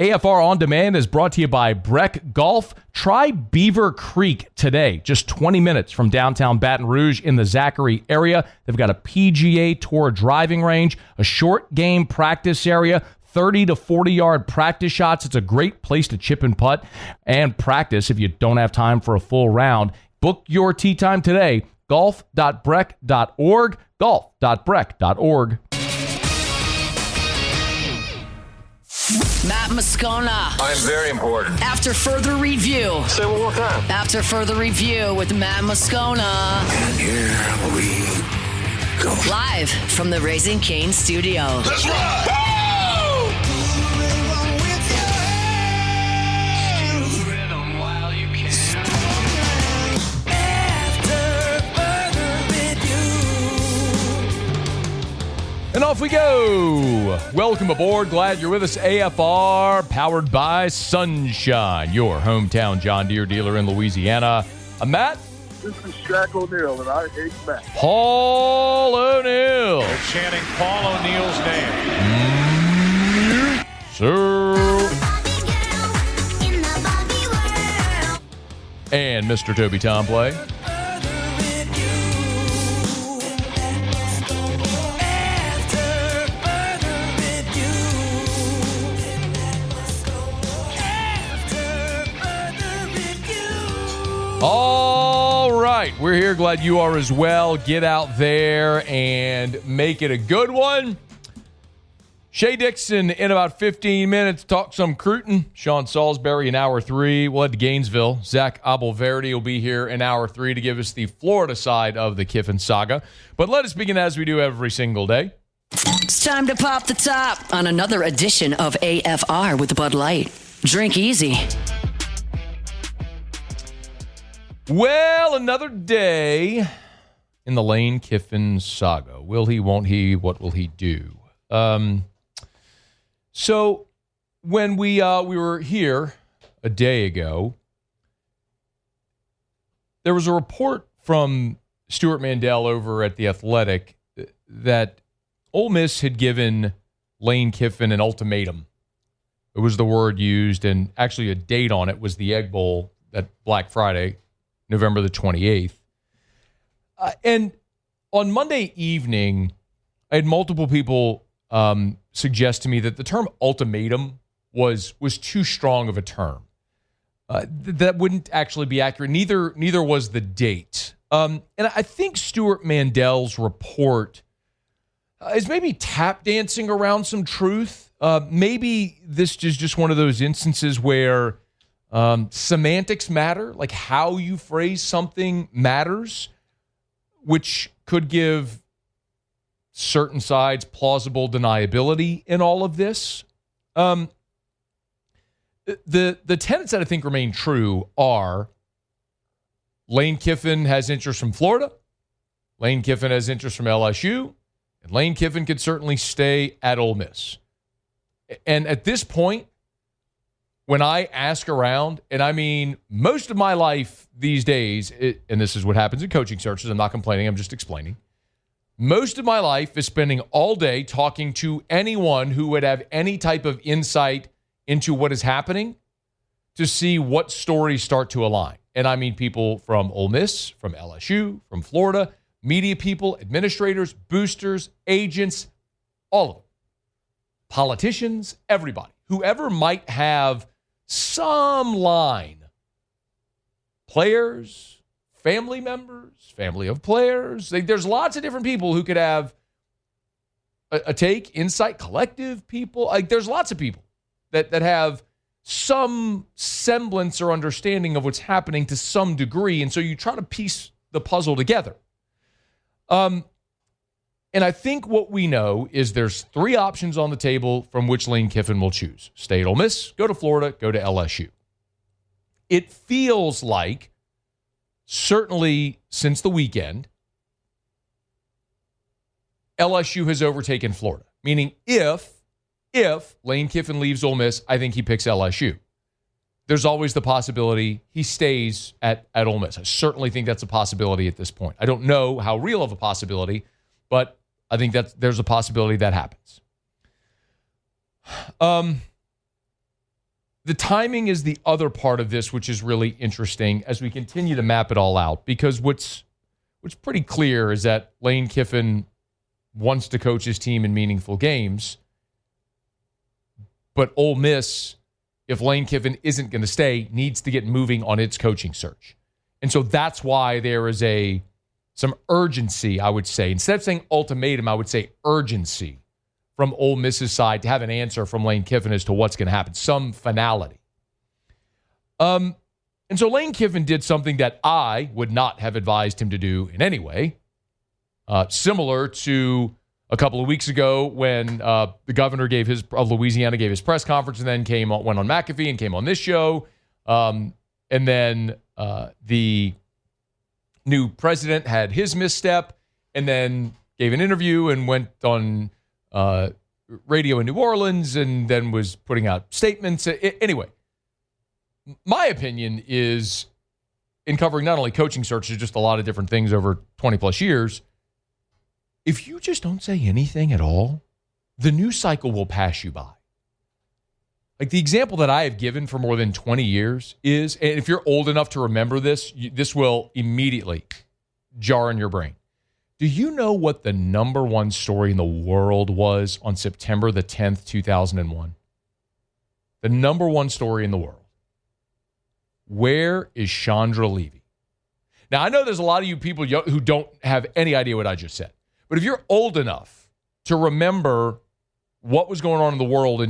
AFR On Demand is brought to you by Breck Golf. Try Beaver Creek today, just 20 minutes from downtown Baton Rouge in the Zachary area. They've got a PGA Tour driving range, a short game practice area, 30 to 40-yard practice shots. It's a great place to chip and putt and practice if you don't have time for a full round. Book your tee time today, golf.breck.org, golf.breck.org. Matt Moscona. I'm very important. After further review. Say it one more time. After further review with Matt Moscona. And here we go. Live from the Raising Cane studio. Let's ride! Woo! And off we go. Welcome aboard. Glad you're with us. AFR, powered by Sunshine, your hometown John Deere dealer in Louisiana. I'm Matt. This is Shaq O'Neal, and I hate Matt. Paul O'Neal. They're chanting Paul O'Neal's name. Sir. And Mr. Toby Tomplay. All right, we're here. Glad you are as well. Get out there and make it a good one. Shea Dixon in about 15 minutes. Talk some Cruton. Sean Salisbury in hour 3. We'll head to Gainesville. Zach Abelverdi will be here in hour 3 to give us the Florida side of the Kiffin saga. But let us begin as we do every single day. It's time to pop the top on another edition of AFR with Bud Light. Drink easy. Well, another day in the Lane Kiffin saga. Will he, won't he, what will he do? So when we were here a day ago, there was a report from Stuart Mandel over at The Athletic that Ole Miss had given Lane Kiffin an ultimatum. It was the word used, and actually a date on it was the Egg Bowl, that Black Friday, November the 28th. And on Monday evening, I had multiple people suggest to me that the term ultimatum was too strong of a term. That wouldn't actually be accurate. Neither was the date. And I think Stuart Mandel's report is maybe tap dancing around some truth. Maybe this is just one of those instances where semantics matter, like how you phrase something matters, which could give certain sides plausible deniability in all of this. The tenets that I think remain true are Lane Kiffin has interest from Florida, Lane Kiffin has interest from LSU, and Lane Kiffin could certainly stay at Ole Miss. And at this point, when I ask around, and I mean, most of my life these days, and this is what happens in coaching searches, I'm not complaining, I'm just explaining. Most of my life is spending all day talking to anyone who would have any type of insight into what is happening to see what stories start to align. And I mean people from Ole Miss, from LSU, from Florida, media people, administrators, boosters, agents, all of them. Politicians, everybody. Whoever might have some line. Players, family members, family of players. There's lots of different people who could have a take, insight, collective people. There's lots of people that have some semblance or understanding of what's happening to some degree. And so you try to piece the puzzle together. And I think what we know is there's 3 options on the table from which Lane Kiffin will choose. Stay at Ole Miss, go to Florida, go to LSU. It feels like, certainly since the weekend, LSU has overtaken Florida. Meaning if Lane Kiffin leaves Ole Miss, I think he picks LSU. There's always the possibility he stays at Ole Miss. I certainly think that's a possibility at this point. I don't know how real of a possibility, but I think there's a possibility that happens. the timing is the other part of this, which is really interesting as we continue to map it all out. Because what's pretty clear is that Lane Kiffin wants to coach his team in meaningful games. But Ole Miss, if Lane Kiffin isn't going to stay, needs to get moving on its coaching search. And so that's why there is some urgency, I would say. Instead of saying ultimatum, I would say urgency from Ole Miss's side to have an answer from Lane Kiffin as to what's going to happen, some finality. And so Lane Kiffin did something that I would not have advised him to do in any way, similar to a couple of weeks ago when the governor of Louisiana gave his press conference and then went on McAfee and came on this show. And then the new president had his misstep and then gave an interview and went on radio in New Orleans and then was putting out statements. Anyway, my opinion is, in covering not only coaching searches, just a lot of different things over 20 plus years, if you just don't say anything at all, the news cycle will pass you by. Like the example that I have given for more than 20 years is, and if you're old enough to remember this, this will immediately jar in your brain. Do you know what the number one story in the world was on September the 10th, 2001? The number one story in the world. Where is Chandra Levy? Now, I know there's a lot of you people who don't have any idea what I just said. But if you're old enough to remember what was going on in the world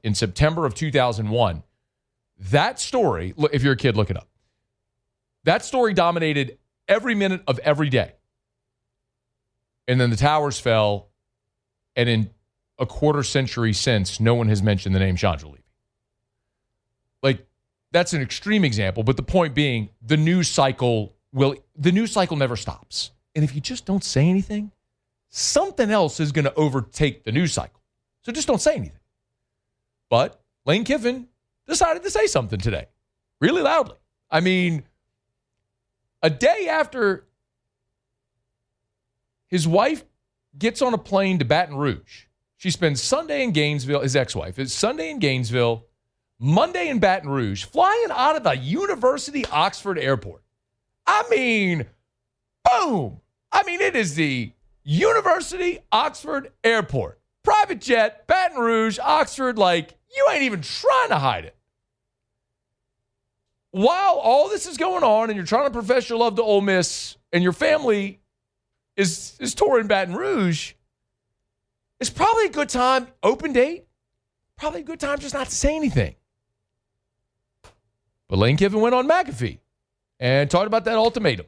in September of 2001, that story, if you're a kid, look it up. That story dominated every minute of every day. And then the towers fell, and in a quarter century since, no one has mentioned the name Chandra Levy. Like, that's an extreme example, but the point being, the news cycle never stops. And if you just don't say anything, something else is going to overtake the news cycle. So just don't say anything. But Lane Kiffin decided to say something today, really loudly. I mean, a day after his wife gets on a plane to Baton Rouge, she spends Sunday in Gainesville, his ex-wife, is Sunday in Gainesville, Monday in Baton Rouge, flying out of the University Oxford Airport. I mean, boom. I mean, it is the University Oxford Airport. Private jet, Baton Rouge, Oxford, like, you ain't even trying to hide it. While all this is going on and you're trying to profess your love to Ole Miss and your family is touring Baton Rouge, it's probably a good time, open date, probably a good time just not to say anything. But Lane Kiffin went on McAfee and talked about that ultimatum.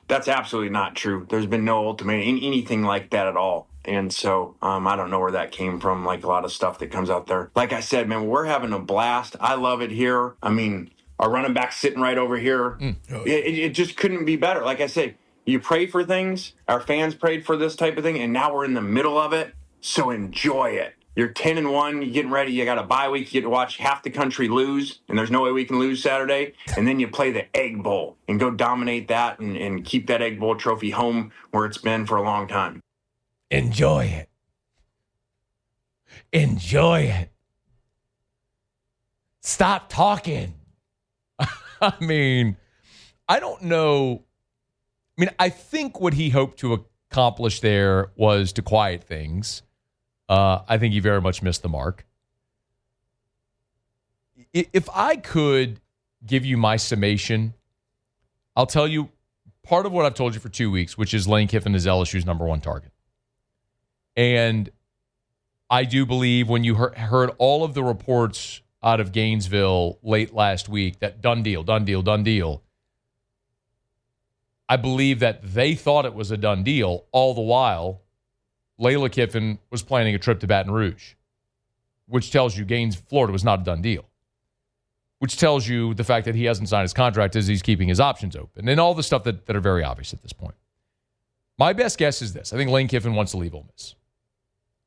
That's absolutely not true. There's been no ultimatum, anything like that at all. And so I don't know where that came from, like a lot of stuff that comes out there. Like I said, man, we're having a blast. I love it here. I mean, our running back's sitting right over here. It just couldn't be better. Like I said, you pray for things. Our fans prayed for this type of thing, and now we're in the middle of it. So enjoy it. You're 10-1. You're getting ready. You got a bye week. You get to watch half the country lose, and there's no way we can lose Saturday. And then you play the Egg Bowl and go dominate that and keep that Egg Bowl trophy home where it's been for a long time. Enjoy it. Enjoy it. Stop talking. I mean, I don't know. I mean, I think what he hoped to accomplish there was to quiet things. I think he very much missed the mark. If I could give you my summation, I'll tell you part of what I've told you for 2 weeks, which is Lane Kiffin is LSU's number one target. And I do believe when you heard all of the reports out of Gainesville late last week that done deal, I believe that they thought it was a done deal. All the while, Layla Kiffin was planning a trip to Baton Rouge, which tells you Florida was not a done deal, which tells you the fact that he hasn't signed his contract is he's keeping his options open, and all the stuff that are very obvious at this point. My best guess is this. I think Lane Kiffin wants to leave Ole Miss.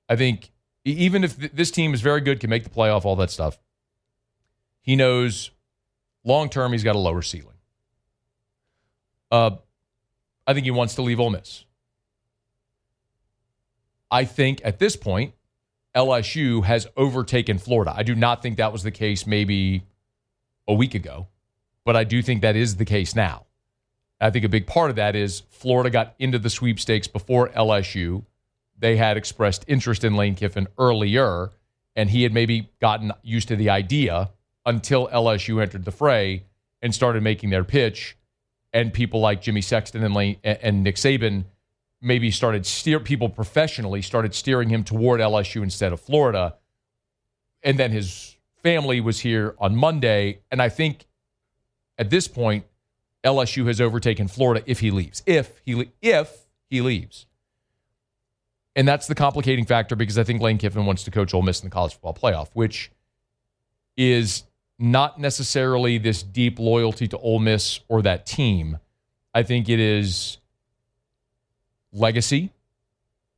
I think even if this team is very good, can make the playoff, all that stuff, he knows long-term he's got a lower ceiling. I think he wants to leave Ole Miss. I think at this point, LSU has overtaken Florida. I do not think that was the case maybe a week ago, but I do think that is the case now. I think a big part of that is Florida got into the sweepstakes before LSU. They had expressed interest in Lane Kiffin earlier, and he had maybe gotten used to the idea until LSU entered the fray and started making their pitch, and people like Jimmy Sexton and Nick Saban maybe people professionally started steering him toward LSU instead of Florida. And then his family was here on Monday, and I think at this point, LSU has overtaken Florida if he leaves. If he leaves. And that's the complicating factor, because I think Lane Kiffin wants to coach Ole Miss in the college football playoff, which is not necessarily this deep loyalty to Ole Miss or that team. I think it is legacy.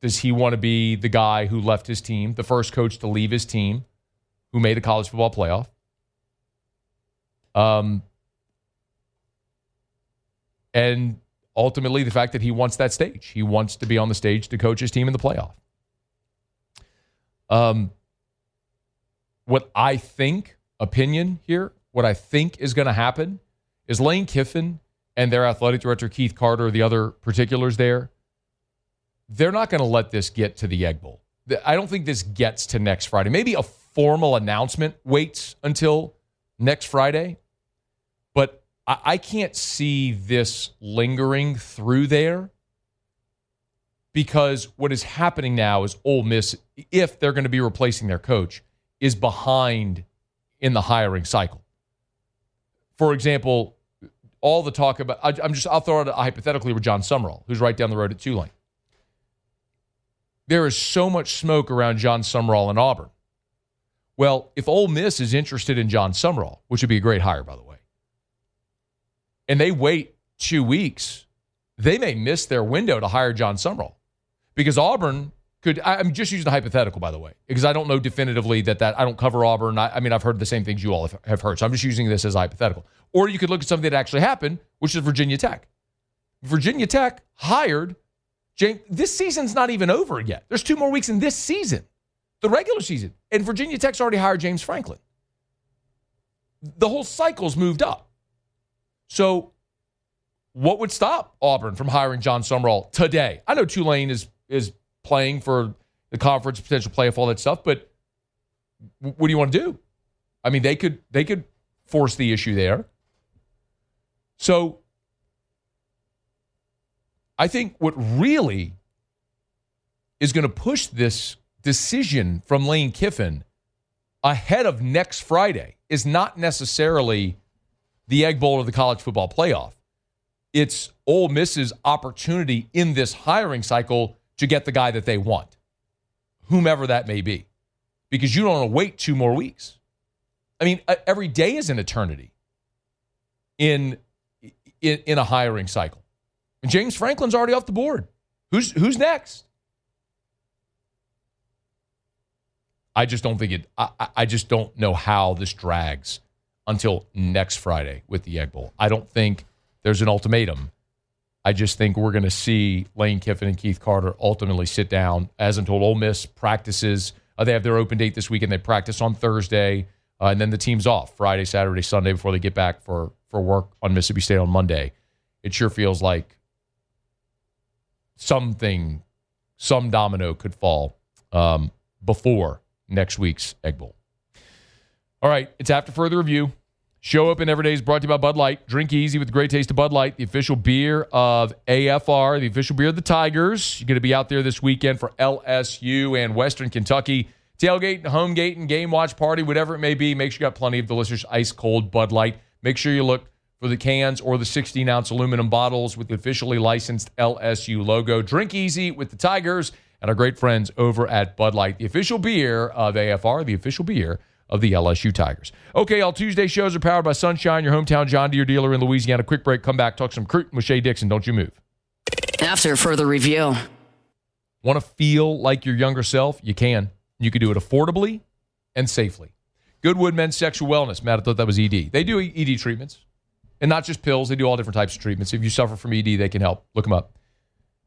Does he want to be the guy who left his team, the first coach to leave his team, who made a college football playoff? And ultimately, the fact that he wants that stage. He wants to be on the stage to coach his team in the playoff. What I think is going to happen is Lane Kiffin and their athletic director, Keith Carter, the other particulars there, they're not going to let this get to the Egg Bowl. I don't think this gets to next Friday. Maybe a formal announcement waits until next Friday, but I can't see this lingering through there, because what is happening now is Ole Miss, if they're going to be replacing their coach, is behind in the hiring cycle. For example, all the talk about, I'll throw out hypothetically with John Summerall, who's right down the road at Tulane. There is so much smoke around John Summerall in Auburn. Well, if Ole Miss is interested in John Summerall, which would be a great hire, by the way, and they wait 2 weeks, they may miss their window to hire John Summerall, because Auburn could, I'm just using a hypothetical, by the way, because I don't know definitively that I don't cover Auburn. I mean, I've heard the same things you all have heard, so I'm just using this as a hypothetical. Or you could look at something that actually happened, which is Virginia Tech. Virginia Tech hired James. This season's not even over yet. There's 2 more weeks in this season, the regular season, and Virginia Tech's already hired James Franklin. The whole cycle's moved up. So what would stop Auburn from hiring John Summerall today? I know Tulane is playing for the conference, potential playoff, all that stuff, but what do you want to do? I mean, they could force the issue there. So I think what really is going to push this decision from Lane Kiffin ahead of next Friday is not necessarily the Egg Bowl or the college football playoff. It's Ole Miss's opportunity in this hiring cycle to get the guy that they want, whomever that may be, because you don't want to wait 2 more weeks. I mean, every day is an eternity in a hiring cycle. And James Franklin's already off the board. Who's next? I just don't think I just don't know how this drags until next Friday with the Egg Bowl. I don't think there's an ultimatum. I just think we're going to see Lane Kiffin and Keith Carter ultimately sit down. As I'm told, Ole Miss practices. They have their open date this weekend. They practice on Thursday, and then the team's off Friday, Saturday, Sunday before they get back for work on Mississippi State on Monday. It sure feels like some domino could fall before next week's Egg Bowl. All right, it's after further review. Show Up in Every Day is brought to you by Bud Light. Drink easy with the great taste of Bud Light, the official beer of AFR, the official beer of the Tigers. You're going to be out there this weekend for LSU and Western Kentucky. Tailgate, home gate, and game watch party, whatever it may be. Make sure you got plenty of delicious ice-cold Bud Light. Make sure you look for the cans or the 16-ounce aluminum bottles with the officially licensed LSU logo. Drink easy with the Tigers and our great friends over at Bud Light, the official beer of AFR, the official beer of the LSU Tigers. Okay, all Tuesday shows are powered by Sunshine, your hometown John Deere dealer in Louisiana. Quick break, come back, talk some recruiting with Shea Dixon. Don't you move. After further review. Want to feel like your younger self? You can. You can do it affordably and safely. Goodwood Men's Sexual Wellness. Matt, I thought that was ED. They do ED treatments. And not just pills. They do all different types of treatments. If you suffer from ED, they can help. Look them up.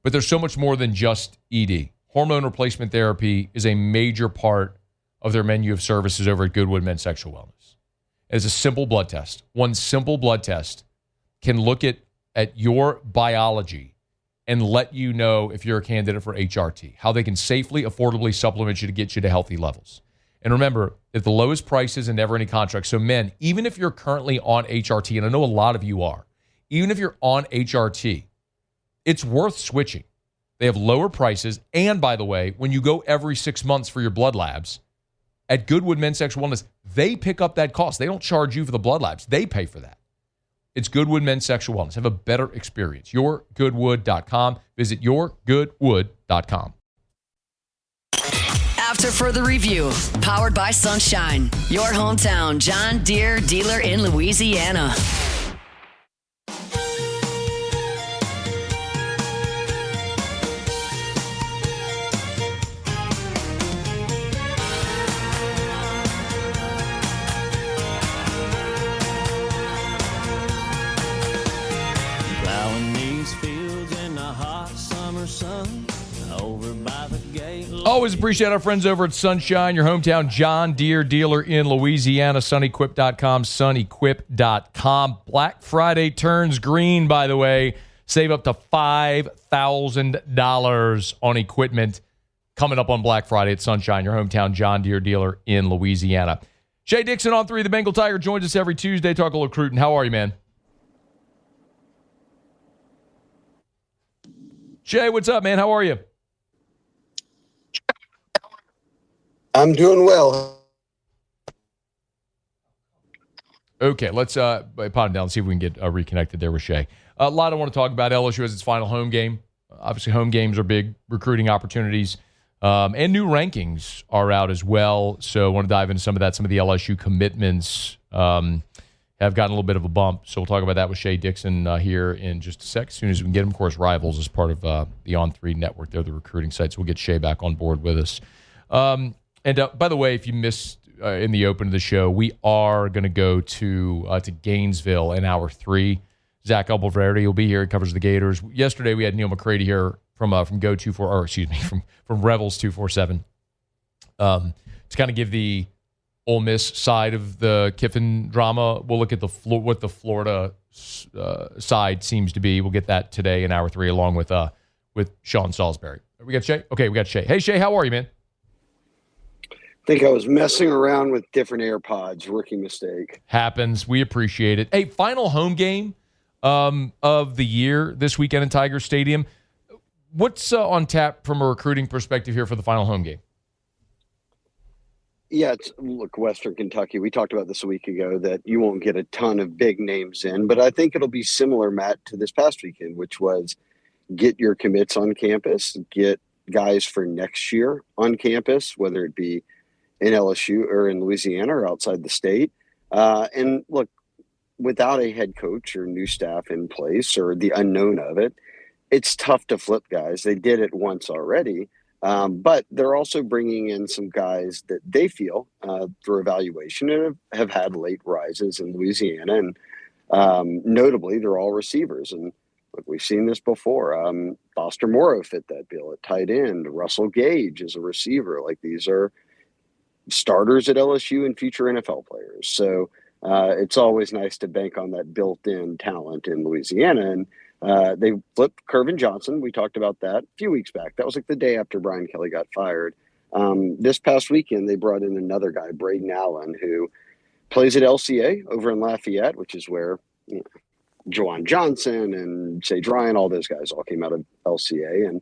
But there's so much more than just ED. hormone replacement therapy is a major part of their menu of services over at Goodwood Men's Sexual Wellness. It's a simple blood test. One simple blood test can look at your biology and let you know if you're a candidate for HRT, how they can safely, affordably supplement you to get you to healthy levels. And remember, at the lowest prices and never any contracts. So men, even if you're currently on HRT, and I know a lot of you are, even if you're on HRT, it's worth switching. They have lower prices. And by the way, when you go every 6 months for your blood labs, at Goodwood Men's Sexual Wellness, they pick up that cost. They don't charge you for the blood labs. They pay for that. It's Goodwood Men's Sexual Wellness. Have a better experience. YourGoodwood.com. Visit YourGoodwood.com. After further review, powered by Sunshine, your hometown John Deere dealer in Louisiana. Always appreciate our friends over at Sunshine, your hometown John Deere dealer in Louisiana. SunEquip.com, SunEquip.com. Black Friday turns green, by the way. Save up to $5,000 on equipment coming up on Black Friday at Sunshine, your hometown John Deere dealer in Louisiana. Shea Dixon on 3, the Bengal Tiger, joins us every Tuesday. Talk a little recruiting. How are you, man? Shea, what's up, man? How are you? I'm doing well. Okay, let's pot him down and see if we can get reconnected there with Shea. A lot I want to talk about. LSU has its final home game. Obviously, home games are big recruiting opportunities. And new rankings are out as well. So I want to dive into some of that. Some of the LSU commitments have gotten a little bit of a bump. So we'll talk about that with Shea Dixon here in just a sec. As soon as we can get him. Of course, Rivals is part of the On3 network. They're the recruiting site. So we'll get Shea back on board with us. And by the way, if you missed in the open of the show, we are going to go to Gainesville in hour 3. Zach Albulverde will be here. He covers the Gators. Yesterday we had Neil McCready here from Rebels 247 to kind of give the Ole Miss side of the Kiffin drama. We'll look at what the Florida side seems to be. We'll get that today in hour 3 along with Sean Salisbury. We got Shea? Okay, we got Shea. Hey, Shea, how are you, man? I think I was messing around with different AirPods. Rookie mistake. Happens. We appreciate it. Hey, final home game of the year this weekend in Tiger Stadium. What's on tap from a recruiting perspective here for the final home game? Yeah, look, Western Kentucky. We talked about this a week ago that you won't get a ton of big names in, but I think it'll be similar, Matt, to this past weekend, which was get your commits on campus, get guys for next year on campus, whether it be in LSU or in Louisiana or outside the state. And look, without a head coach or new staff in place or the unknown of it, it's tough to flip guys. They did it once already, but they're also bringing in some guys that they feel through evaluation have had late rises in Louisiana. And notably, they're all receivers. And look, we've seen this before. Foster Morrow fit that bill at tight end. Russell Gage is a receiver. Like, these are starters at LSU and future NFL players. So it's always nice to bank on that built-in talent in Louisiana. And they flipped Kervin Johnson. We talked about that a few weeks back. That was like the day after Brian Kelly got fired. This past weekend, they brought in another guy, Braden Allen, who plays at LCA over in Lafayette, which is where Juwan Johnson and Sage Ryan, all those guys all came out of LCA. And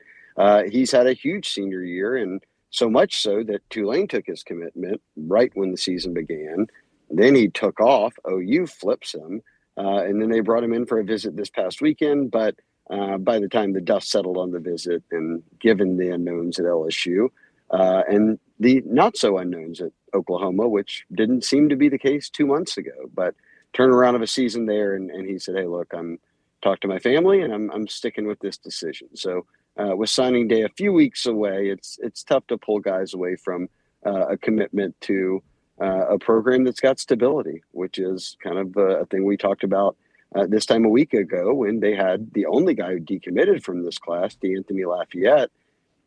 he's had a huge senior year, and so much so that Tulane took his commitment right when the season began. Then he took off. OU flips him. And then they brought him in for a visit this past weekend. But by the time the dust settled on the visit, and given the unknowns at LSU and the not so unknowns at Oklahoma, which didn't seem to be the case 2 months ago, but turnaround of a season there. And he said, hey, look, I'm talked to my family and I'm sticking with this decision. So with signing day a few weeks away, it's tough to pull guys away from a commitment to a program that's got stability, which is kind of a thing we talked about this time a week ago when they had the only guy who decommitted from this class, DeAnthony Lafayette.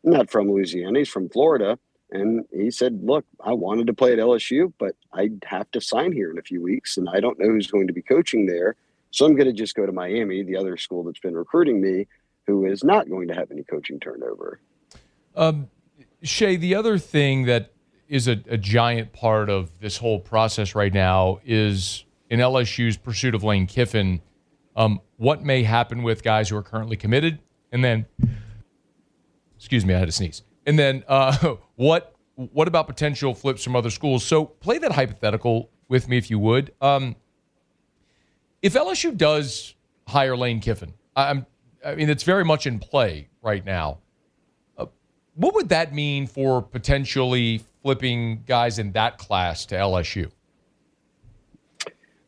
not from Louisiana. He's from Florida. And he said, look, I wanted to play at LSU, but I'd have to sign here in a few weeks, and I don't know who's going to be coaching there. So I'm going to just go to Miami, the other school that's been recruiting me, who is not going to have any coaching turnover. Shea, the other thing that is a giant part of this whole process right now is in LSU's pursuit of Lane Kiffin, what may happen with guys who are currently committed, and then, excuse me, I had to sneeze. And then what about potential flips from other schools? So play that hypothetical with me if you would. If LSU does hire Lane Kiffin, I mean, it's very much in play right now. What would that mean for potentially flipping guys in that class to LSU?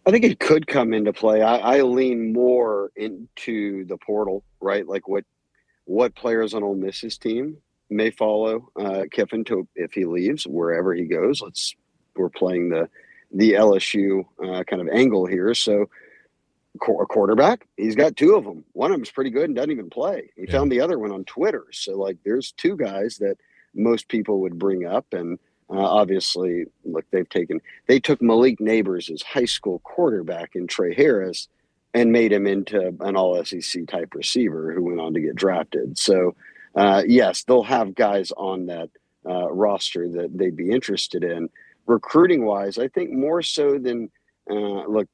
I think it could come into play. I lean more into the portal, right? Like what players on Ole Miss's team may follow Kiffin to if he leaves wherever he goes. We're playing the LSU kind of angle here. So a quarterback, he's got two of them. One of them's pretty good and doesn't even play. He found the other one on Twitter. So like there's two guys that most people would bring up. And obviously, look, they took Malik Neighbors' high school quarterback in Trey Harris and made him into an all SEC type receiver who went on to get drafted. So yes, they'll have guys on that roster that they'd be interested in. Recruiting wise, I think more so than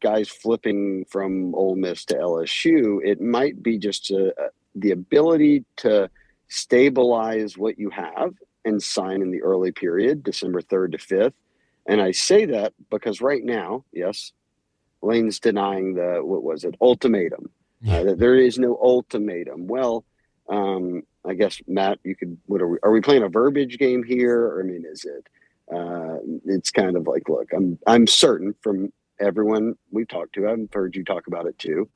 guys flipping from Ole Miss to LSU, it might be just the ability to stabilize what you have and sign in the early period, December 3rd to 5th. And I say that because right now, yes, Lane's denying ultimatum. That there is no ultimatum. Well, I guess, Matt, are we playing a verbiage game here? I mean, is it, it's kind of like, look, I'm certain from everyone we've talked to, I've heard you talk about it too,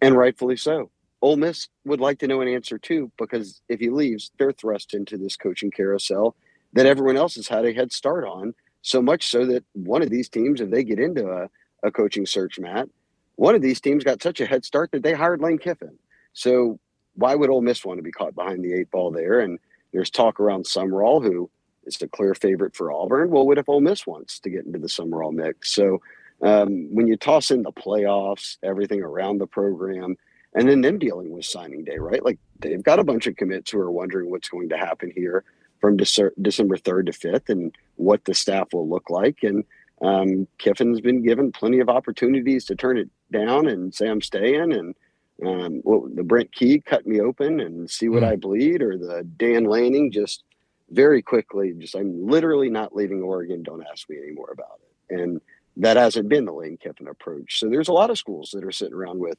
and rightfully so. Ole Miss would like to know an answer too, because if he leaves, they're thrust into this coaching carousel that everyone else has had a head start on, so much so that one of these teams, if they get into a coaching search, Matt, one of these teams got such a head start that they hired Lane Kiffin. So why would Ole Miss want to be caught behind the eight ball there? And there's talk around Summerall, who is the clear favorite for Auburn. Well, what if Ole Miss wants to get into the Summerall mix? So when you toss in the playoffs, everything around the program, and then them dealing with signing day, right? Like they've got a bunch of commits who are wondering what's going to happen here from December 3rd to 5th and what the staff will look like. And Kiffin's been given plenty of opportunities to turn it down and say, I'm staying. And the Brent Key cut me open and see what I bleed, or the Dan Lanning just very quickly, I'm literally not leaving Oregon. Don't ask me any more about it. And that hasn't been the Lane Kiffin approach. So there's a lot of schools that are sitting around with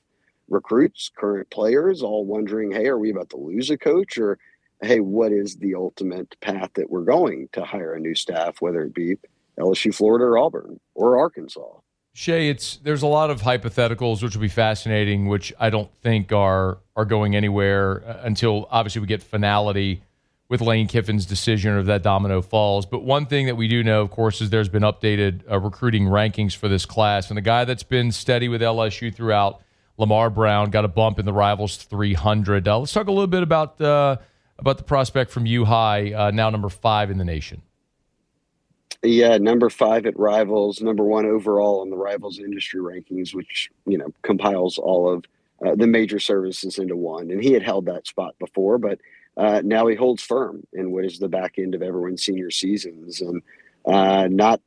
recruits, current players, all wondering, hey, are we about to lose a coach? Or, hey, what is the ultimate path that we're going to hire a new staff, whether it be LSU, Florida, or Auburn, or Arkansas? Shea, there's a lot of hypotheticals, which will be fascinating, which I don't think are going anywhere until obviously we get finality with Lane Kiffin's decision, or if that domino falls. But one thing that we do know, of course, is there's been updated recruiting rankings for this class. And the guy that's been steady with LSU throughout, Lamar Brown, got a bump in the Rivals 300. Let's talk a little bit about the prospect from U-High, now number 5 in the nation. Yeah, number 5 at Rivals, number 1 overall on the Rivals industry rankings, which, compiles all of the major services into one. And he had held that spot before, but now he holds firm in what is the back end of everyone's senior seasons. And not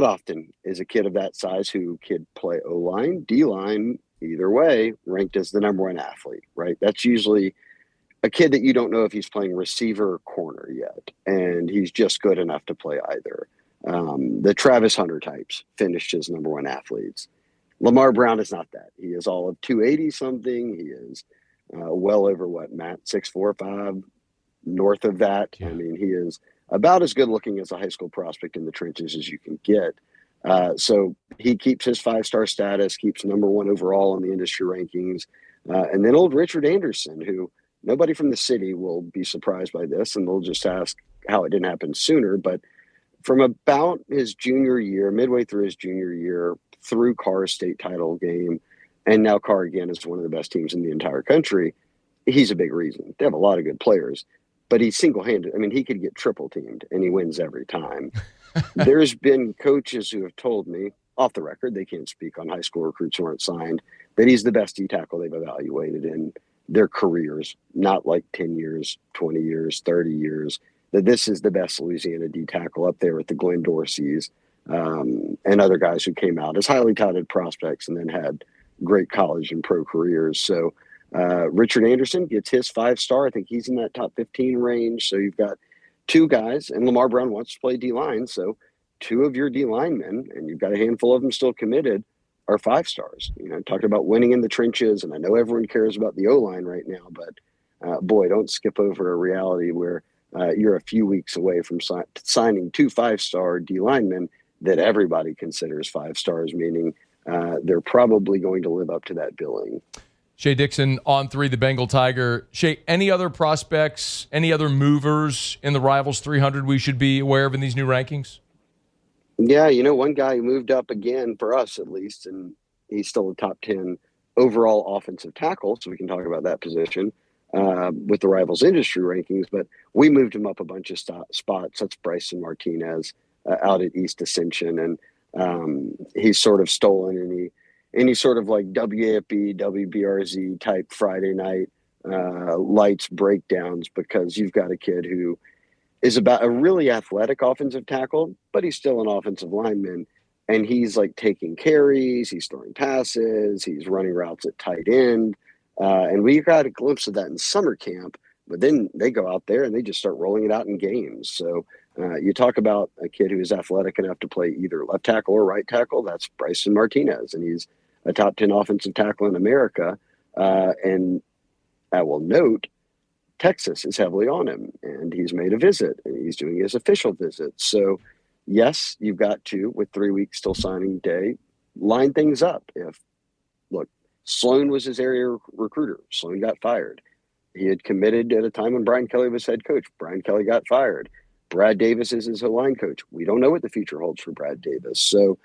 often is a kid of that size who could play O-line, D-line, either way, ranked as the number 1 athlete, right? That's usually a kid that you don't know if he's playing receiver or corner yet, and he's just good enough to play either. The Travis Hunter types finished as number 1 athletes. Lamar Brown is not that. He is all of 280 something. He is well over Matt, 6'4", 5, north of that. Yeah. I mean, he is about as good looking as a high school prospect in the trenches as you can get. So he keeps his 5-star status, keeps number 1 overall in the industry rankings. And then old Richard Anderson, who nobody from the city will be surprised by this, and they'll just ask how it didn't happen sooner. But from about his junior year, midway through his junior year, through Carr's state title game, and now Carr again is one of the best teams in the entire country, he's a big reason. They have a lot of good players. but he's single-handed. I mean, he could get triple teamed and he wins every time. There's been coaches who have told me off the record, they can't speak on high school recruits who aren't signed, that he's the best D tackle they've evaluated in their careers, not like 10 years, 20 years, 30 years, that this is the best Louisiana D tackle up there with the Glenn Dorseys and other guys who came out as highly touted prospects and then had great college and pro careers. So Richard Anderson gets his 5-star. I think he's in that top 15 range. So you've got two guys, and Lamar Brown wants to play D-line. So two of your D linemen, and you've got a handful of them still committed, are 5-stars. You know, talking about winning in the trenches, and I know everyone cares about the O-line right now, but boy, don't skip over a reality where you're a few weeks away from signing two 5-star D linemen that everybody considers 5 stars, meaning they're probably going to live up to that billing. Shea Dixon on 3, the Bengal Tiger. Shea, any other prospects, any other movers in the Rivals 300 we should be aware of in these new rankings? Yeah, you know, one guy who moved up again for us at least, and he's still a top 10 overall offensive tackle, so we can talk about that position with the Rivals industry rankings, but we moved him up a bunch of spots. That's Bryson Martinez out at East Ascension, and he's sort of stolen any sort of like WAFB, WBRZ type Friday night lights breakdowns, because you've got a kid who is about a really athletic offensive tackle, but he's still an offensive lineman, and he's like taking carries, he's throwing passes, he's running routes at tight end, and we got a glimpse of that in summer camp, but then they go out there and they just start rolling it out in games. So you talk about a kid who is athletic enough to play either left tackle or right tackle, that's Bryson Martinez, and he's a top 10 offensive tackle in America. And I will note, Texas is heavily on him, and he's made a visit, and he's doing his official visit. So, yes, you've got to, with 3 weeks till signing day, line things up. Look, Sloan was his area recruiter. Sloan got fired. He had committed at a time when Brian Kelly was head coach. Brian Kelly got fired. Brad Davis is his line coach. We don't know what the future holds for Brad Davis. So,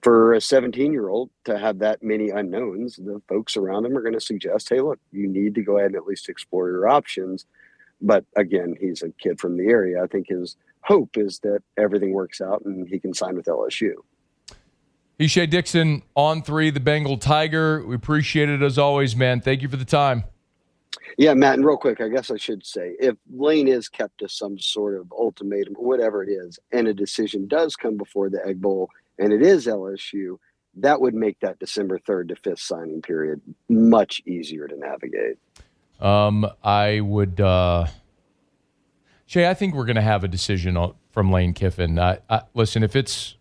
for a 17-year-old to have that many unknowns, the folks around him are going to suggest, hey, look, you need to go ahead and at least explore your options. But again, he's a kid from the area. I think his hope is that everything works out and he can sign with LSU. He's Shea Dixon on 3, the Bengal Tiger. We appreciate it as always, man. Thank you for the time. Yeah, Matt, and real quick, I guess I should say, if Lane is kept to some sort of ultimatum, whatever it is, and a decision does come before the Egg Bowl, and it is LSU, that would make that December 3rd to 5th signing period much easier to navigate. I would, Shea, I think we're going to have a decision from Lane Kiffin. Listen, if it's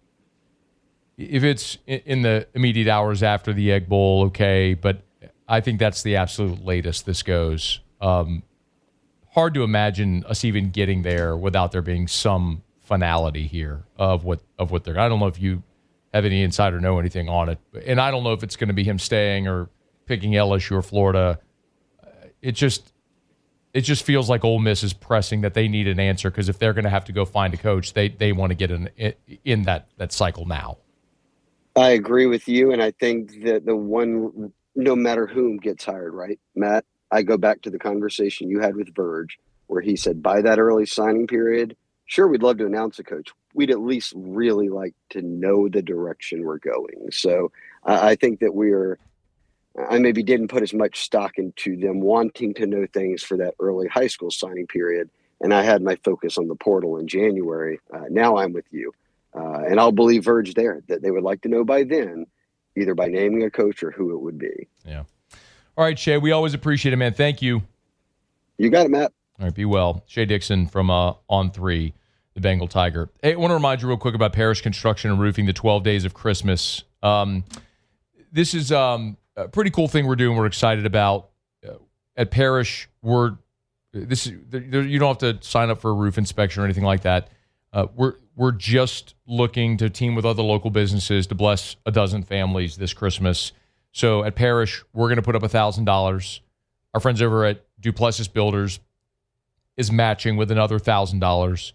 in the immediate hours after the Egg Bowl, okay, but I think that's the absolute latest this goes. Hard to imagine us even getting there without there being some finality here of what they're. I don't know if you have any insight or know anything on it, and I don't know if it's going to be him staying or picking LSU or Florida. It just feels like Ole Miss is pressing that they need an answer, because if they're going to have to go find a coach, they want to get in that cycle now. I agree with you, and I think that the one, no matter whom gets hired, right, Matt, I go back to the conversation you had with Verge where he said by that early signing period, sure, we'd love to announce a coach. We'd at least really like to know the direction we're going. So I think that I maybe didn't put as much stock into them wanting to know things for that early high school signing period. And I had my focus on the portal in January. Now I'm with you. And I'll believe Verge there that they would like to know by then, either by naming a coach or who it would be. Yeah. All right, Shea, we always appreciate it, man. Thank you. You got it, Matt. All right, be well. Shea Dixon from On 3, the Bengal Tiger. Hey, I want to remind you real quick about Parish Construction and Roofing, the 12 Days of Christmas. This is a pretty cool thing we're doing. We're excited about. At Parish, you don't have to sign up for a roof inspection or anything like that. We're just looking to team with other local businesses to bless a dozen families this Christmas. So at Parish, we're going to put up $1,000. Our friends over at Duplessis Builders is matching with another $1,000.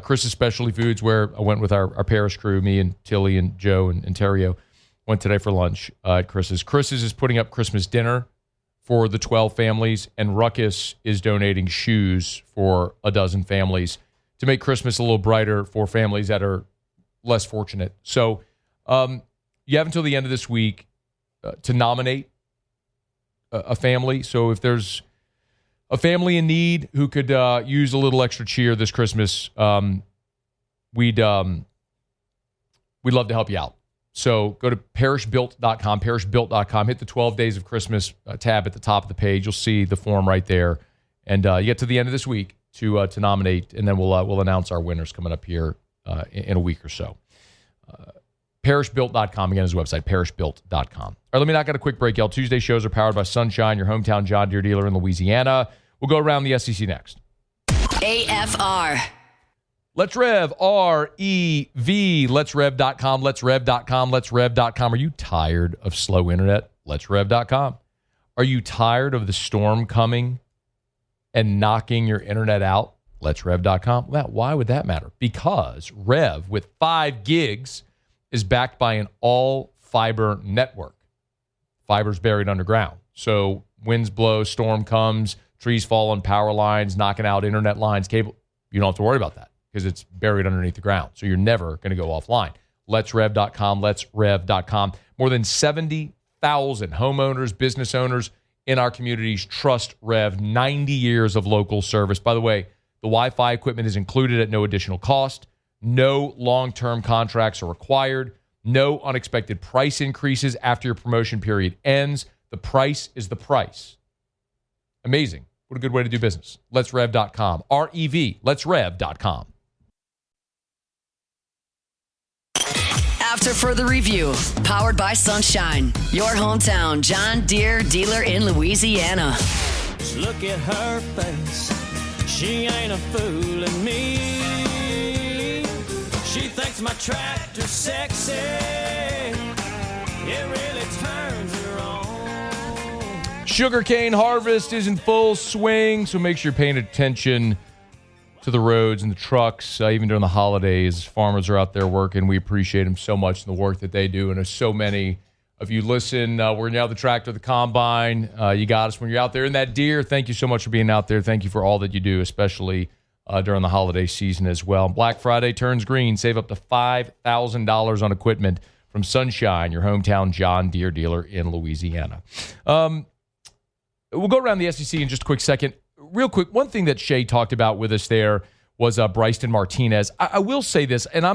Chris's Specialty Foods, where I went with our Parish crew, me and Tilly and Joe and Terrio, went today for lunch at Chris's. Chris's is putting up Christmas dinner for the 12 families, and Ruckus is donating shoes for a dozen families to make Christmas a little brighter for families that are less fortunate. So you have until the end of this week to nominate a family. So if there's a family in need who could use a little extra cheer this Christmas, we'd love to help you out. So go to parishbuilt.com, parishbuilt.com, hit the 12 Days of Christmas tab at the top of the page. You'll see the form right there. And you get to the end of this week to nominate, and then we'll announce our winners coming up here in a week or so. Parishbuilt.com, again, is the website, parishbuilt.com. All right, let me knock out a quick break, y'all. Tuesday shows are powered by Sunshine, your hometown John Deere dealer in Louisiana. We'll go around the SEC next. AFR. Let's Rev, R-E-V, letsrev.com, letsrev.com, letsrev.com. Are you tired of slow internet? Letsrev.com. Are you tired of the storm coming and knocking your internet out? Letsrev.com. Well, why would that matter? Because Rev, with 5 gigs, is backed by an all-fiber network. Fiber's buried underground. So winds blow, storm comes, trees fall on power lines, knocking out internet lines, cable. You don't have to worry about that, because it's buried underneath the ground. So you're never going to go offline. LetsRev.com, LetsRev.com. More than 70,000 homeowners, business owners in our communities trust Rev. 90 years of local service. By the way, the Wi-Fi equipment is included at no additional cost. No long-term contracts are required. No unexpected price increases after your promotion period ends. The price is the price. Amazing. What a good way to do business. LetsRev.com. R-E-V. LetsRev.com. After further review, powered by Sunshine, your hometown John Deere dealer in Louisiana. Look at her face. She ain't a fooling me. She thinks my tractor's sexy. It really turns her on. Sugarcane harvest is in full swing, so make sure you're paying attention to the roads and the trucks, even during the holidays. Farmers are out there working. We appreciate them so much in the work that they do, and there's so many of you listen. We're now the tractor, the combine. You got us when you're out there. And that deer, thank you so much for being out there. Thank you for all that you do, especially during the holiday season as well. Black Friday turns green. Save up to $5,000 on equipment from Sunshine, your hometown John Deere dealer in Louisiana. We'll go around the SEC in just a quick second. Real quick, one thing that Shea talked about with us there was Bryson Martinez. I will say this, and I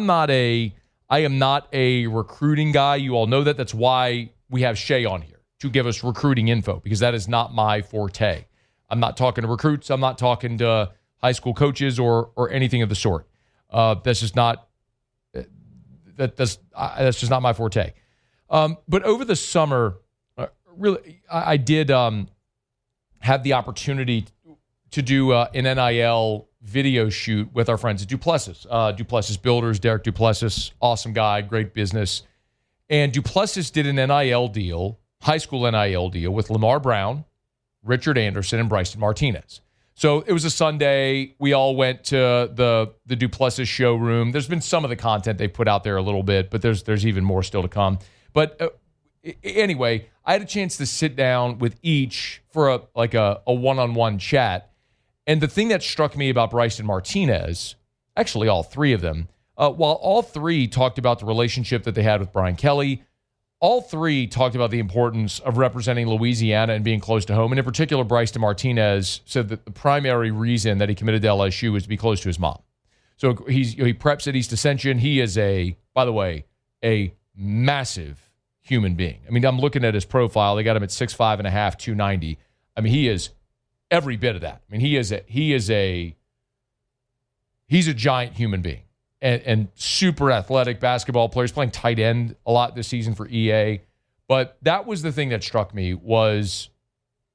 am not a recruiting guy. You all know that. That's why we have Shea on here, to give us recruiting info, because that is not my forte. I'm not talking to recruits. I'm not talking to high school coaches or anything of the sort. That's just not that's just not my forte. But over the summer, really, I did have the opportunity to do an NIL video shoot with our friends at Duplessis. Duplessis Builders, Derek Duplessis, awesome guy, great business. And Duplessis did an NIL deal, high school NIL deal, with Lamar Brown, Richard Anderson, and Bryson Martinez. So it was a Sunday. We all went to the Duplessis showroom. There's been some of the content they put out there a little bit, but there's even more still to come. But anyway, I had a chance to sit down with each for a one-on-one chat. And the thing that struck me about Bryson Martinez, actually all three of them, while all three talked about the relationship that they had with Brian Kelly, all three talked about the importance of representing Louisiana and being close to home. And in particular, Bryson Martinez said that the primary reason that he committed to LSU was to be close to his mom. So he preps at East Ascension. He is by the way, a massive human being. I mean, I'm looking at his profile. They got him at 6'5.5", 290. I mean, he is every bit of that. I mean, he's a giant human being. And super athletic basketball players, playing tight end a lot this season for EA. But that was the thing that struck me, was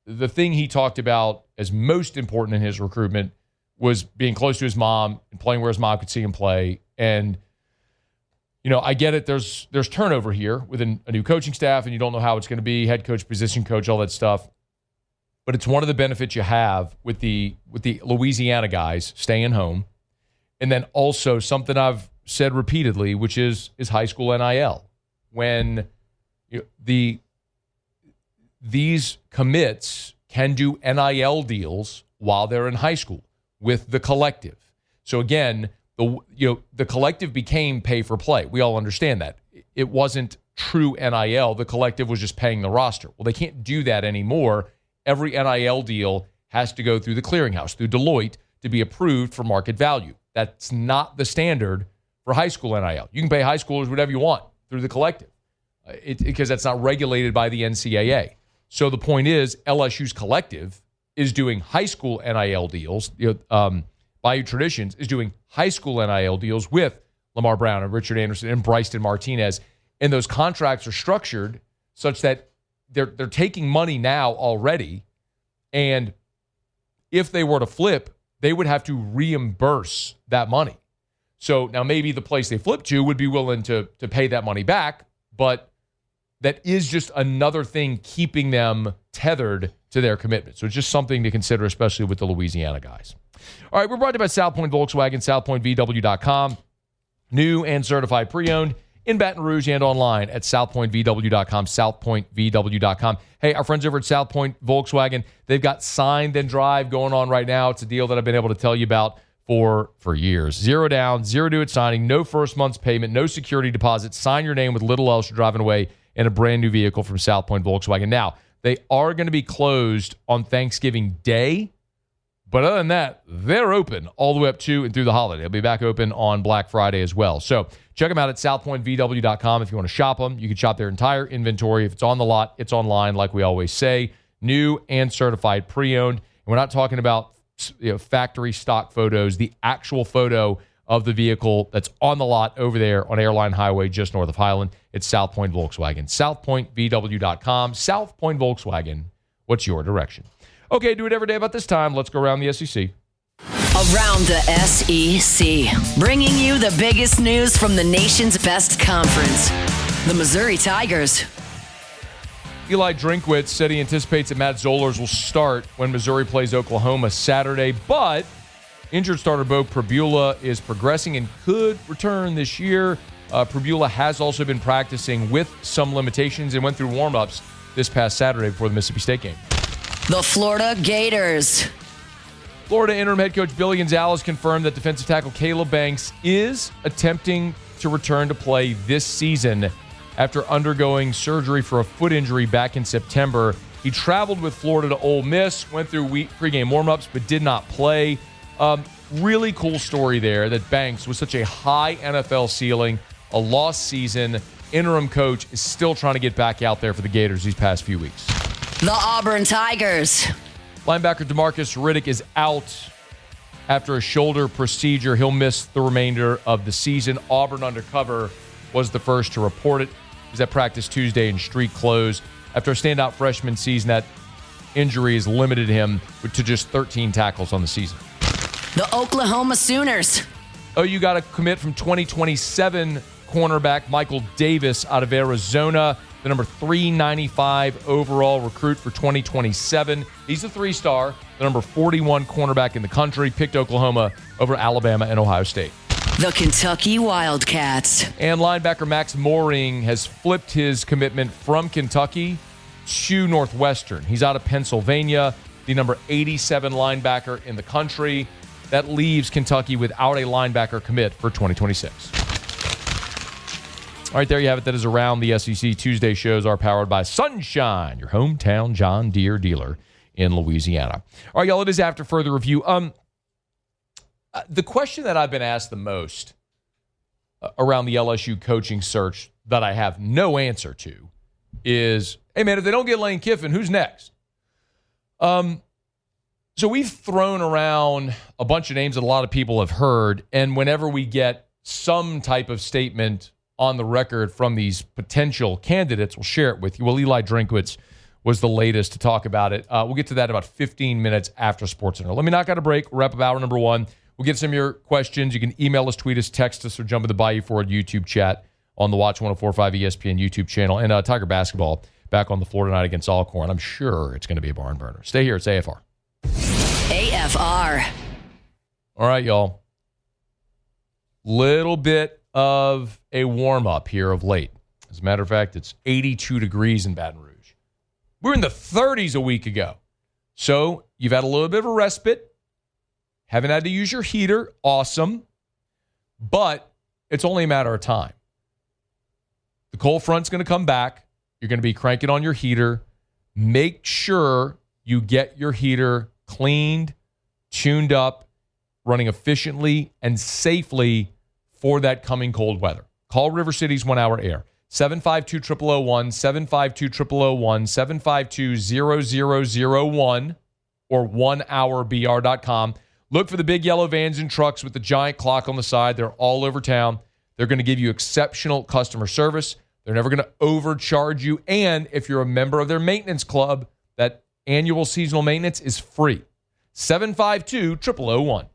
the thing he talked about as most important in his recruitment was being close to his mom and playing where his mom could see him play. And, you know, I get it. There's turnover here with a new coaching staff, and you don't know how it's going to be, head coach, position coach, all that stuff. But it's one of the benefits you have with the Louisiana guys staying home. And then also something I've said repeatedly, which is high school NIL. When the these commits can do NIL deals while they're in high school with the collective. So again, the collective became pay for play. We all understand that. It wasn't true NIL. The collective was just paying the roster. Well, they can't do that anymore. Every NIL deal has to go through the clearinghouse, through Deloitte, to be approved for market value. That's not the standard for high school NIL. You can pay high schoolers whatever you want through the collective because that's not regulated by the NCAA. So the point is, LSU's collective is doing high school NIL deals. Bayou Traditions is doing high school NIL deals with Lamar Brown and Richard Anderson and Bryson Martinez. And those contracts are structured such that they're taking money now already. And if they were to flip, they would have to reimburse that money. So now maybe the place they flip to would be willing to pay that money back, but that is just another thing keeping them tethered to their commitment. So it's just something to consider, especially with the Louisiana guys. All right, we're brought to you by South Point Volkswagen, southpointvw.com. New and certified pre-owned in Baton Rouge and online at southpointvw.com, southpointvw.com. Hey, our friends over at South Point Volkswagen, they've got Sign Then Drive going on right now. It's a deal that I've been able to tell you about for years. 0 down, 0 due at signing, no first month's payment, no security deposit. Sign your name with little else. You're driving away in a brand new vehicle from South Point Volkswagen. Now, they are going to be closed on Thanksgiving Day, but other than that, they're open all the way up to and through the holiday. They'll be back open on Black Friday as well. So check them out at southpointvw.com if you want to shop them. You can shop their entire inventory. If it's on the lot, it's online, like we always say. New and certified pre-owned. And we're not talking about factory stock photos, the actual photo of the vehicle that's on the lot over there on Airline Highway just north of Highland. It's South Point Volkswagen. southpointvw.com. South Point Volkswagen. What's your direction? Okay, do it every day about this time. Let's go around the SEC. Around the SEC, bringing you the biggest news from the nation's best conference, the Missouri Tigers. Eli Drinkwitz said he anticipates that Matt Zollers will start when Missouri plays Oklahoma Saturday, but injured starter Bo Pribula is progressing and could return this year. Pribula has also been practicing with some limitations and went through warm-ups this past Saturday before the Mississippi State game. The Florida Gators. Florida interim head coach Billy Gonzalez confirmed that defensive tackle Caleb Banks is attempting to return to play this season after undergoing surgery for a foot injury back in September. He traveled with Florida to Ole Miss, went through pregame warmups, but did not play. Really cool story there that Banks, with such a high NFL ceiling, a lost season, interim coach is still trying to get back out there for the Gators these past few weeks. The Auburn Tigers. Linebacker DeMarcus Riddick is out after a shoulder procedure. He'll miss the remainder of the season. Auburn Undercover was the first to report it. He was at practice Tuesday in street clothes. After a standout freshman season, that injury has limited him to just 13 tackles on the season. The Oklahoma Sooners. OU got a commit from 2027 cornerback Michael Davis out of Arizona, the number 395 overall recruit for 2027. He's a three-star, the number 41 cornerback in the country, picked Oklahoma over Alabama and Ohio State. The Kentucky Wildcats. And linebacker Max Mooring has flipped his commitment from Kentucky to Northwestern. He's out of Pennsylvania, the number 87 linebacker in the country. That leaves Kentucky without a linebacker commit for 2026. All right, there you have it. That is Around the SEC. Tuesday shows are powered by Sunshine, your hometown John Deere dealer in Louisiana. All right, y'all, it is After Further Review. The question that I've been asked the most around the LSU coaching search that I have no answer to is, hey, man, if they don't get Lane Kiffin, who's next? So we've thrown around a bunch of names that a lot of people have heard, and whenever we get some type of statement on the record from these potential candidates, we'll share it with you. Well, Eli Drinkwitz was the latest to talk about it. We'll get to that in about 15 minutes after SportsCenter. Let me knock out a break. We'll wrap up hour number one. We'll get some of your questions. You can email us, tweet us, text us, or jump in the Bayou Forward YouTube chat on the Watch 104.5 ESPN YouTube channel. And Tiger basketball back on the floor tonight against Alcorn. I'm sure it's going to be a barn burner. Stay here. It's AFR. AFR. All right, y'all. Little bit of a warm-up here of late. As a matter of fact, it's 82 degrees in Baton Rouge. We were in the 30s a week ago. So you've had a little bit of a respite. Haven't had to use your heater. Awesome. But it's only a matter of time. The cold front's going to come back. You're going to be cranking on your heater. Make sure you get your heater cleaned, tuned up, running efficiently and safely for that coming cold weather. Call River City's 1 Hour Air. 752-0001, 752-0001, 752-0001, or 1hourbr.com. Look for the big yellow vans and trucks with the giant clock on the side. They're all over town. They're going to give you exceptional customer service. They're never going to overcharge you. And if you're a member of their maintenance club, that annual seasonal maintenance is free. 752-0001.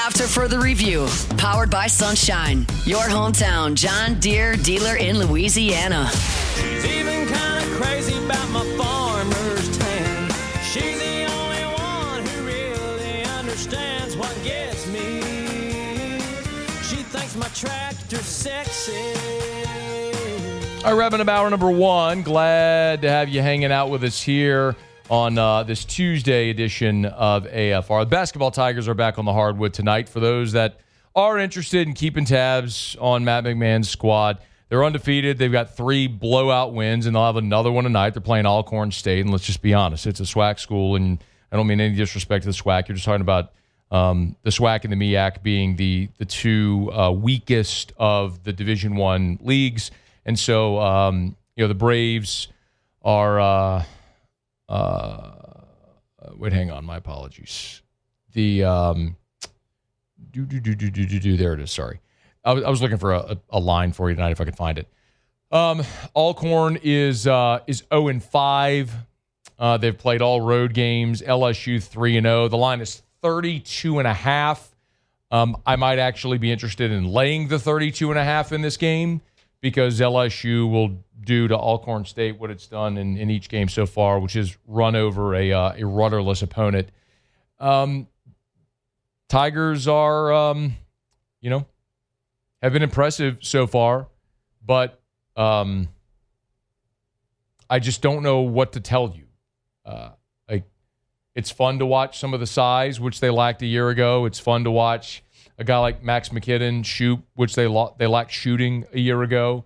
After further review, powered by Sunshine, your hometown John Deere dealer in Louisiana. She's even kind of crazy about my farmer's tan. She's the only one who really understands what gets me. She thinks my tractor's sexy. All right, wrapping up hour number 1. Glad to have you hanging out with us here on this Tuesday edition of AFR. The basketball Tigers are back on the hardwood tonight. For those that are interested in keeping tabs on Matt McMahon's squad, they're undefeated. They've got 3 blowout wins, and they'll have another one tonight. They're playing Alcorn State, and let's just be honest, it's a SWAC school, and I don't mean any disrespect to the SWAC. You're just talking about the SWAC and the MEAC being the 2 weakest of the Division I leagues. And so, the Braves are wait, hang on. My apologies. The there it is. Sorry, I was looking for a line for you tonight if I could find it. Alcorn is 0-5. They've played all road games. LSU 3-0. The line is 32.5. I might actually be interested in laying the 32.5 in this game because LSU will do to Alcorn State what it's done in each game so far, which is run over a rudderless opponent. Tigers are, have been impressive so far, but I just don't know what to tell you. It's fun to watch some of the size, which they lacked a year ago. It's fun to watch a guy like Max McKinnon shoot, which they lacked shooting a year ago.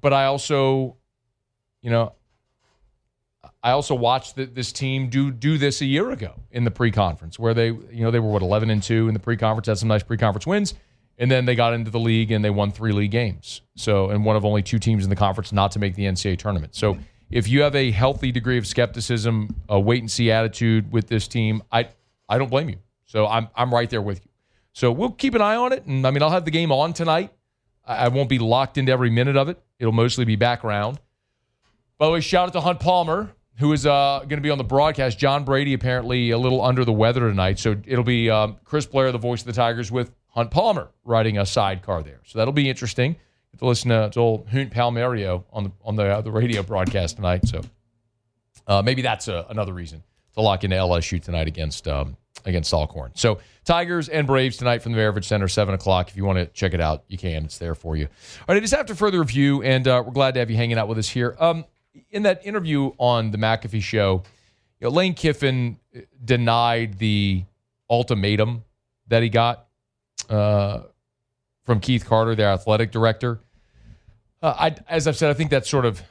But I also, watched this team do this a year ago in the pre-conference, where they were 11-2 in the pre-conference, had some nice pre-conference wins, and then they got into the league and they won 3 league games. So, and one of only 2 teams in the conference not to make the NCAA tournament. So, if you have a healthy degree of skepticism, a wait and see attitude with this team, I don't blame you. So I'm right there with you. So we'll keep an eye on it, and I'll have the game on tonight. I won't be locked into every minute of it. It'll mostly be background. By the way, shout out to Hunt Palmer, who is going to be on the broadcast. John Brady apparently a little under the weather tonight, so it'll be Chris Blair, the voice of the Tigers, with Hunt Palmer riding a sidecar there. So that'll be interesting. Get to listen to old Hunt Palmario on the radio broadcast tonight. So maybe that's another reason to lock into LSU tonight against Alcorn. So Tigers and Braves tonight from the Maravich Center, 7 o'clock. If you want to check it out, you can. It's there for you. All right, it is after further review, and we're glad to have you hanging out with us here. In that interview on the McAfee show, Lane Kiffin denied the ultimatum that he got from Keith Carter, their athletic director. As I've said, I think that's sort of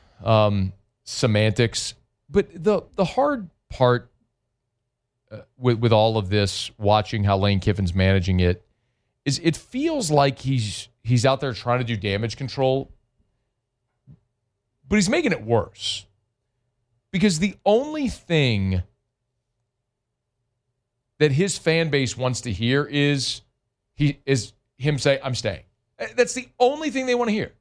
semantics. But the hard part with all of this, watching how Lane Kiffin's managing it, is it feels like he's out there trying to do damage control, but he's making it worse. Because the only thing that his fan base wants to hear is him say, "I'm staying." That's the only thing they want to hear.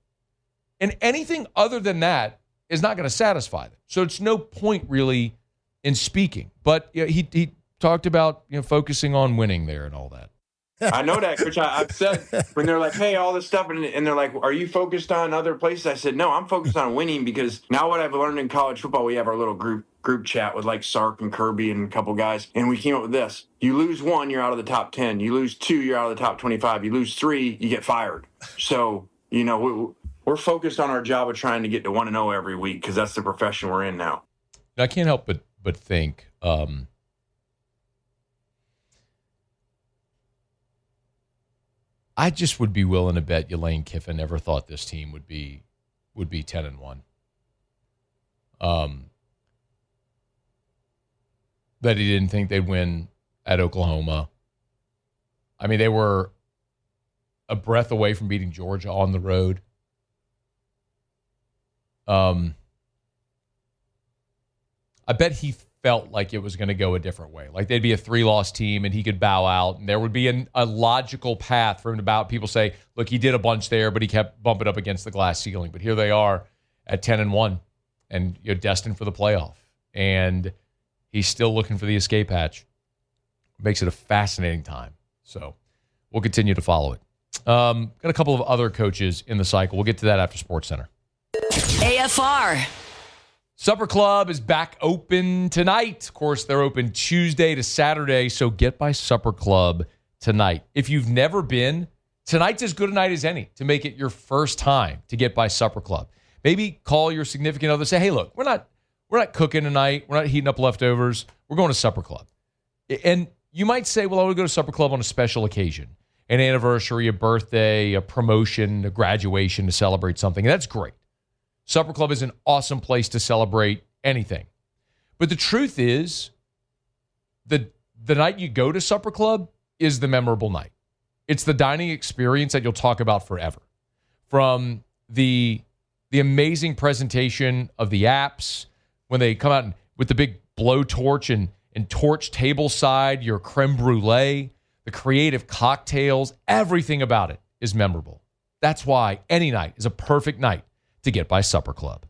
And anything other than that is not going to satisfy them. So it's no point really in speaking. But he talked about focusing on winning there and all that. I know that, Coach. I've said when they're like, "Hey, all this stuff," and they're like, "Are you focused on other places?" I said, "No, I'm focused on winning because now what I've learned in college football, we have our little group chat with like Sark and Kirby and a couple guys, and we came up with this: you lose 1, you're out of the top 10. You lose 2, you're out of the top 25. You lose 3, you get fired. So we're we're focused on our job of trying to get to 1-0 every week because that's the profession we're in now. I can't help but think I just would be willing to bet you Lane Kiffin never thought this team would be 10-1. That he didn't think they'd win at Oklahoma. I mean, they were a breath away from beating Georgia on the road. I bet he felt like it was going to go a different way. Like they'd be a 3-loss team and he could bow out. And there would be a logical path for him to bow out. People say, look, he did a bunch there, but he kept bumping up against the glass ceiling. But here they are at 10-1 and you're destined for the playoff. And he's still looking for the escape hatch. Makes it a fascinating time. So we'll continue to follow it. Got a couple of other coaches in the cycle. We'll get to that after SportsCenter. AFR. Supper Club is back open tonight. Of course, they're open Tuesday to Saturday, so get by Supper Club tonight. If you've never been, tonight's as good a night as any to make it your first time to get by Supper Club. Maybe call your significant other, say, hey, look, we're not cooking tonight. We're not heating up leftovers. We're going to Supper Club. And you might say, well, I want to go to Supper Club on a special occasion, an anniversary, a birthday, a promotion, a graduation to celebrate something. And that's great. Supper Club is an awesome place to celebrate anything. But the truth is, the night you go to Supper Club is the memorable night. It's the dining experience that you'll talk about forever. From the amazing presentation of the apps, when they come out with the big blowtorch and torch tableside, your creme brulee, the creative cocktails, everything about it is memorable. That's why any night is a perfect night to get by Supper Club.